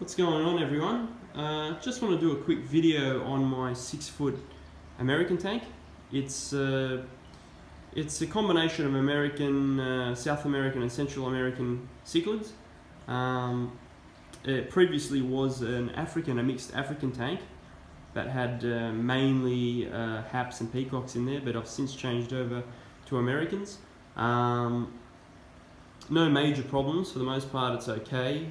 What's going on, everyone? Just want to do a quick video on my 6-foot American tank. It's a combination of American, South American and Central American cichlids. It previously was a mixed African tank that had mainly haps and peacocks in there, but I've since changed over to Americans. No major problems, for the most part it's okay.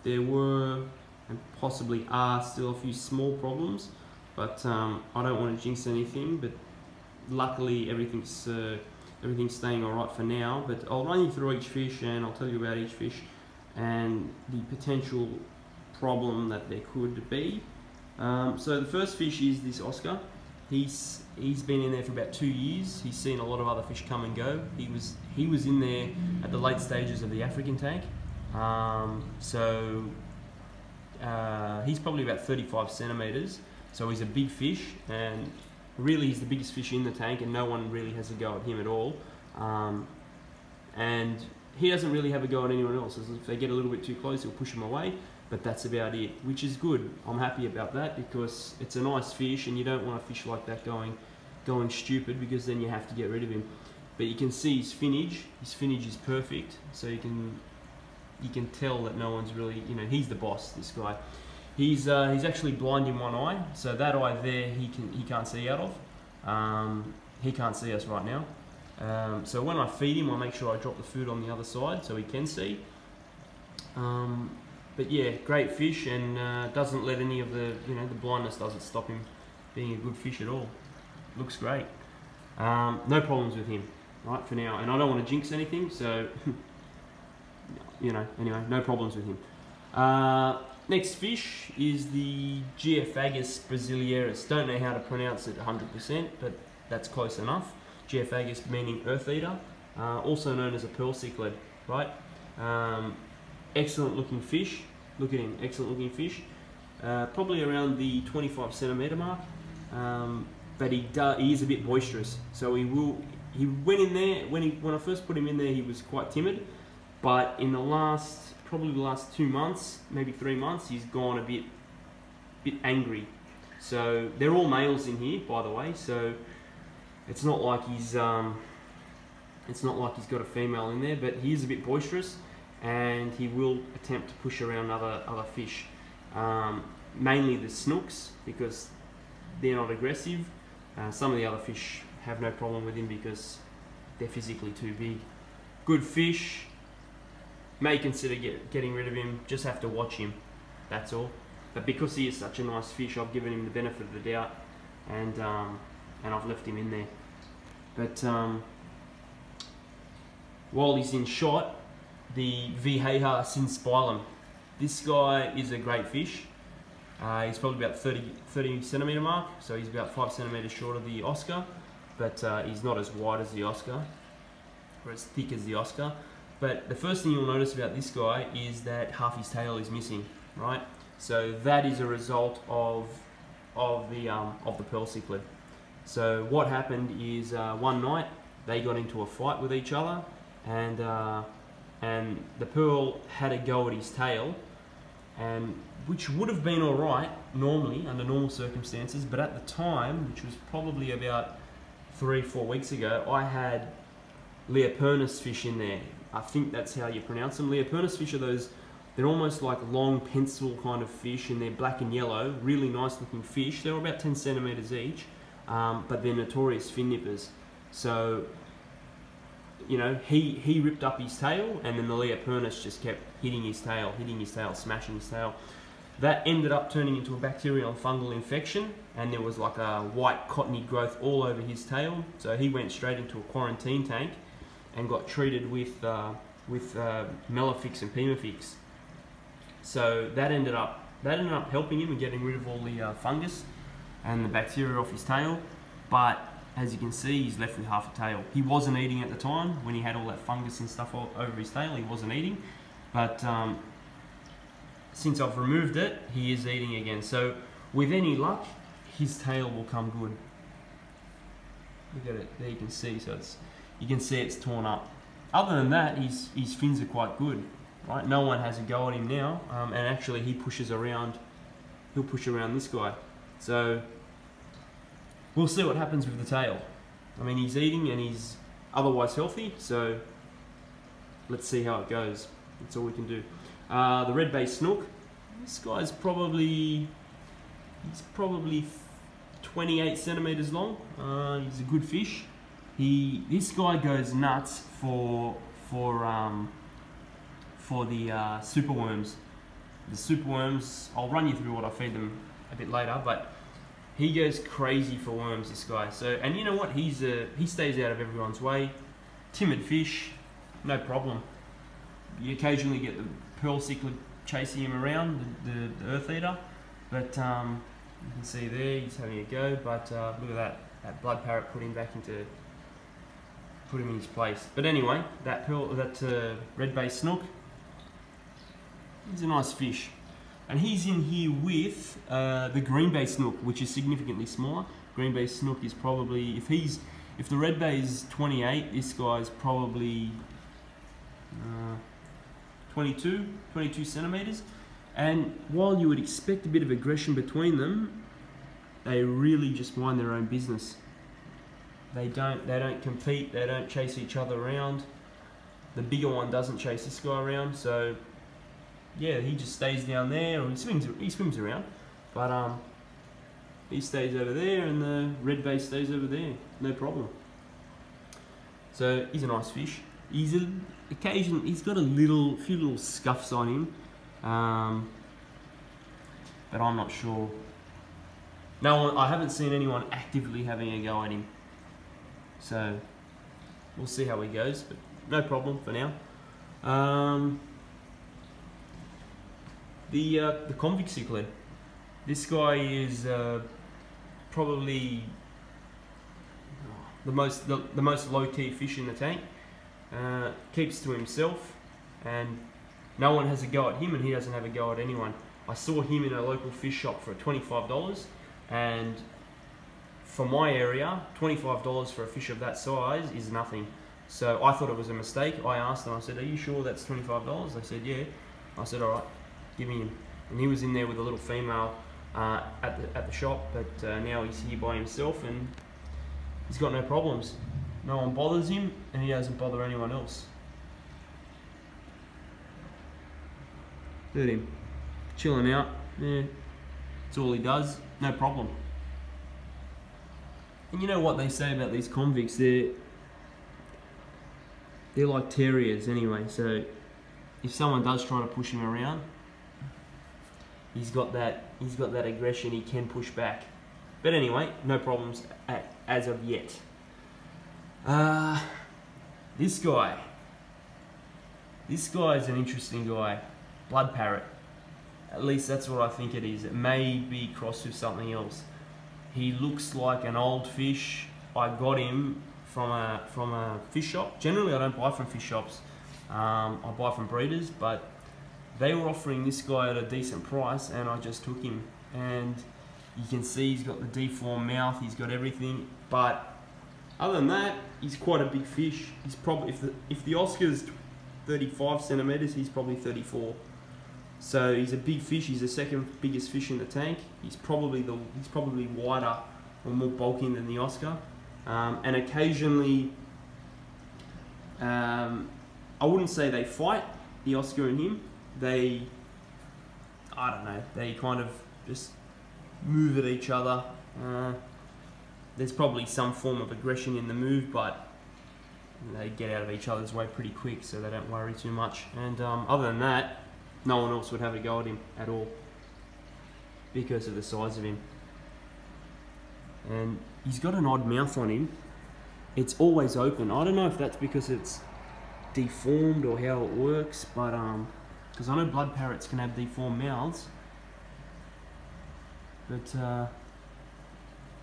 There were and possibly are still a few small problems, but I don't want to jinx anything, but luckily everything's staying alright for now. But I'll run you through each fish and I'll tell you about each fish and the potential problem that there could be. So the first fish is this Oscar. He's been in there for about 2 years. He's seen a lot of other fish come and go. He was in there at the late stages of the African tank. He's probably about 35 centimeters. So he's a big fish, and really he's the biggest fish in the tank, and no one really has a go at him at all. And he doesn't really have a go at anyone else. If they get a little bit too close, he'll push them away. But that's about it, which is good. I'm happy about that because it's a nice fish, and you don't want a fish like that going stupid, because then you have to get rid of him. But you can see his finnage. His finnage is perfect, so you can tell that no one's really, he's the boss. This guy, he's actually blind in one eye, so that eye there he can't see out of. He can't see us right now. So when I feed him, I make sure I drop the food on the other side so he can see. But yeah, great fish, and doesn't let any of the blindness doesn't stop him being a good fish at all. Looks great. No problems with him, right, for now. And I don't want to jinx anything, so anyway, no problems with him. Next fish is the Geophagus brasileiris. Don't know how to pronounce it 100%, but that's close enough. Geophagus meaning earth eater, also known as a pearl cichlid, right? Excellent looking fish. Look at him, excellent looking fish. Probably around the 25 centimeter mark, but he is a bit boisterous. So he went in there when I first put him in there. He was quite timid, but in probably the last 2 months, maybe 3 months, he's gone a bit angry. So they're all males in here, by the way. So it's not like he's got a female in there, but he is a bit boisterous, and he will attempt to push around other fish, mainly the snooks, because they're not aggressive. Some of the other fish have no problem with him because they're physically too big. Good fish. May consider getting rid of him. Just have to watch him. That's all. But because he is such a nice fish, I've given him the benefit of the doubt, and I've left him in there. But while he's in shot, the Viheha sinspilum. This guy is a great fish. He's probably about 30 centimeter mark, so he's about 5 centimeters short of the Oscar, but he's not as wide as the Oscar, or as thick as the Oscar. But the first thing you'll notice about this guy is that half his tail is missing, right? So that is a result of the pearl cichlid. So what happened is one night they got into a fight with each other, and the pearl had a go at his tail, and which would have been all right normally under normal circumstances, but at the time, which was probably about 3 or 4 weeks ago, I had Leopernus fish in there. I think that's how you pronounce them. Leopernus fish are they're almost like long pencil kind of fish, and they're black and yellow, really nice looking fish. They're about 10 centimeters each, but they're notorious fin nippers. So, he ripped up his tail, and then the Leopernus just kept hitting his tail, smashing his tail. That ended up turning into a bacterial and fungal infection, and there was like a white cottony growth all over his tail. So he went straight into a quarantine tank and got treated with Melafix and Pimafix. So that ended up helping him and getting rid of all the fungus and the bacteria off his tail. But as you can see, he's left with half a tail. He wasn't eating at the time when he had all that fungus and stuff all over his tail. He wasn't eating, but since I've removed it, he is eating again. So with any luck, his tail will come good. Look at it there, you can see. So you can see it's torn up. Other than that, his fins are quite good. right? No one has a go at him now, and actually he pushes around. He'll push around this guy. So we'll see what happens with the tail. I mean, he's eating and he's otherwise healthy, so let's see how it goes. That's all we can do. The red-based snook. This guy's probably 28 centimeters long. He's a good fish. This guy goes nuts for the superworms. The superworms, I'll run you through what I feed them a bit later, but he goes crazy for worms, this guy. So, and you know what? He stays out of everyone's way. Timid fish, no problem. You occasionally get the pearl cichlid chasing him around, the earth eater, but you can see there he's having a go. But look at that blood parrot put him in his place. But anyway, that red-based snook, he's a nice fish, and he's in here with the green-based snook, which is significantly smaller. Green-based snook is probably, if the red bay is 28, this guy's probably 22 centimeters. And while you would expect a bit of aggression between them, they really just mind their own business. They don't compete. They don't chase each other around. The bigger one doesn't chase this guy around. So yeah, he just stays down there, or he swims around, but he stays over there, and the red bay stays over there, no problem. So he's a nice fish. He's got a few little scuffs on him, but I'm not sure. I haven't seen anyone actively having a go at him, so we'll see how he goes. But no problem for now. The convict cichlid. This guy is probably the most low-key fish in the tank. Keeps to himself, and no one has a go at him, and he doesn't have a go at anyone. I saw him in a local fish shop for $25, and for my area, $25 for a fish of that size is nothing. So I thought it was a mistake. I asked them, I said, "Are you sure that's $25? They said, "Yeah." I said, "All right, give me him." And he was in there with a little female at the shop, but now he's here by himself, and he's got no problems. No one bothers him, and he doesn't bother anyone else. Look at him, chilling out. Yeah, that's all he does. No problem. And you know what they say about these convicts? They're like terriers anyway. So if someone does try to push him around, he's got that aggression. He can push back. But anyway, no problems as of yet. This guy is an interesting guy. Blood parrot. At least that's what I think it is. It may be crossed with something else. He looks like an old fish. I got him from a fish shop. Generally, I don't buy from fish shops. I buy from breeders, but they were offering this guy at a decent price, and I just took him. And you can see he's got the deformed mouth. He's got everything, but other than that, he's quite a big fish. He's probably, if the Oscar's 35 centimeters, he's probably 34. So he's a big fish. He's the second biggest fish in the tank. He's probably wider or more bulky than the Oscar. And occasionally, I wouldn't say they fight, the Oscar and him. I don't know, they kind of just move at each other. There's probably some form of aggression in the move, but they get out of each other's way pretty quick, so they don't worry too much. And other than that, no one else would have a go at him at all because of the size of him. And he's got an odd mouth on him. It's always open. I don't know if that's because it's deformed or how it works, but because I know blood parrots can have deformed mouths, but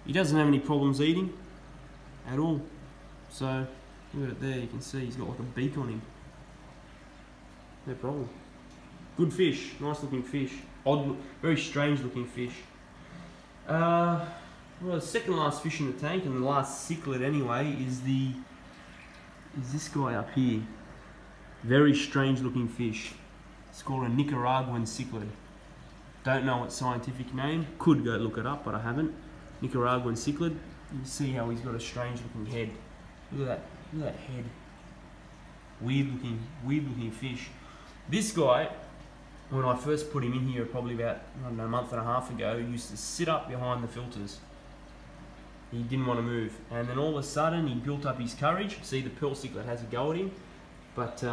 he doesn't have any problems eating at all. So look at it there, you can see he's got like a beak on him. No problem. Good fish, nice looking fish. Odd, very strange looking fish. Well, the second last fish in the tank, and the last cichlid anyway, is this guy up here. Very strange looking fish. It's called a Nicaraguan cichlid. Don't know its scientific name. Could go look it up, but I haven't. Nicaraguan cichlid. You see how he's got a strange looking head. Look at that. Look at that head. Weird looking fish. This guy, when I first put him in here, probably about, I don't know, a month and a half ago, used to sit up behind the filters. He didn't want to move, and then all of a sudden he built up his courage. See, the pearl cichlid has a go at him, but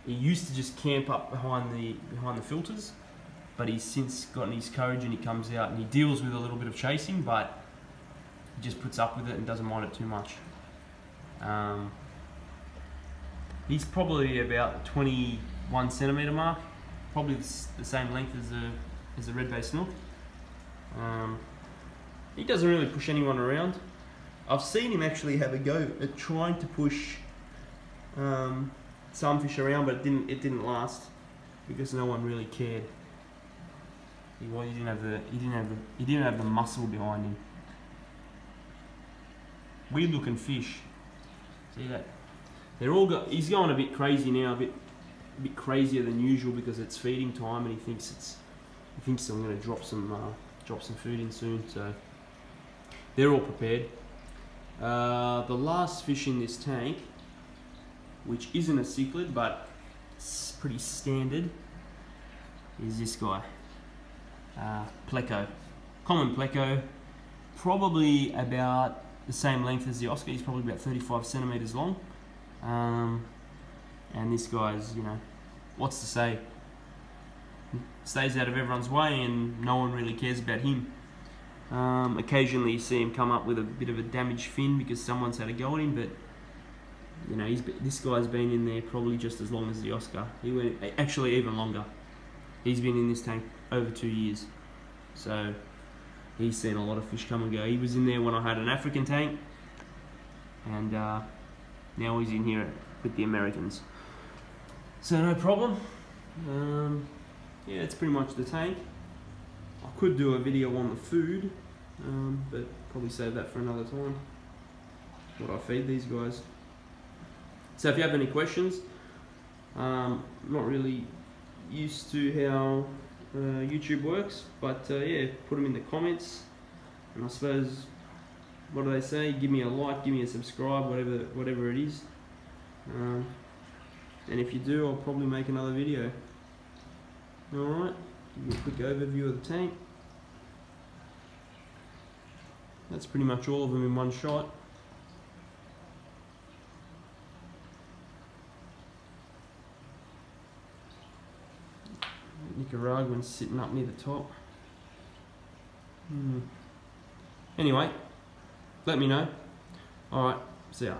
he used to just camp up behind the filters. But he's since gotten his courage and he comes out and he deals with a little bit of chasing, but he just puts up with it and doesn't mind it too much. He's probably about the 21 centimetre mark, probably the same length as the red-based snook. He doesn't really push anyone around. I've seen him actually have a go at trying to push some fish around, but it didn't last because no one really cared. He didn't have the muscle behind him. Weird looking fish. See that? He's going a bit crazy now, a bit crazier than usual because it's feeding time, and he thinks I'm going to drop some food in soon. So they're all prepared. The last fish in this tank, which isn't a cichlid but it's pretty standard, is this guy. Pleco, common pleco, probably about the same length as the Oscar. He's probably about 35 centimeters long, and this guy's, you know, what's to say, stays out of everyone's way and no one really cares about him. Occasionally you see him come up with a bit of a damaged fin because someone's had a go at him, but you know, this guy's been in there probably just as long as the Oscar. He went actually even longer. He's been in this tank over 2 years, so he's seen a lot of fish come and go. He was in there when I had an African tank, and now he's in here with the Americans. So no problem. Yeah, it's pretty much the tank. I could do a video on the food, but probably save that for another time. What I feed these guys. So if you have any questions, not really used to how YouTube works, but yeah, put them in the comments, and I suppose, what do they say, give me a like, give me a subscribe, whatever it is, and if you do, I'll probably make another video. Alright, give you a quick overview of the tank. That's pretty much all of them in one shot. Nicaraguan sitting up near the top. Anyway, let me know. Alright, see ya.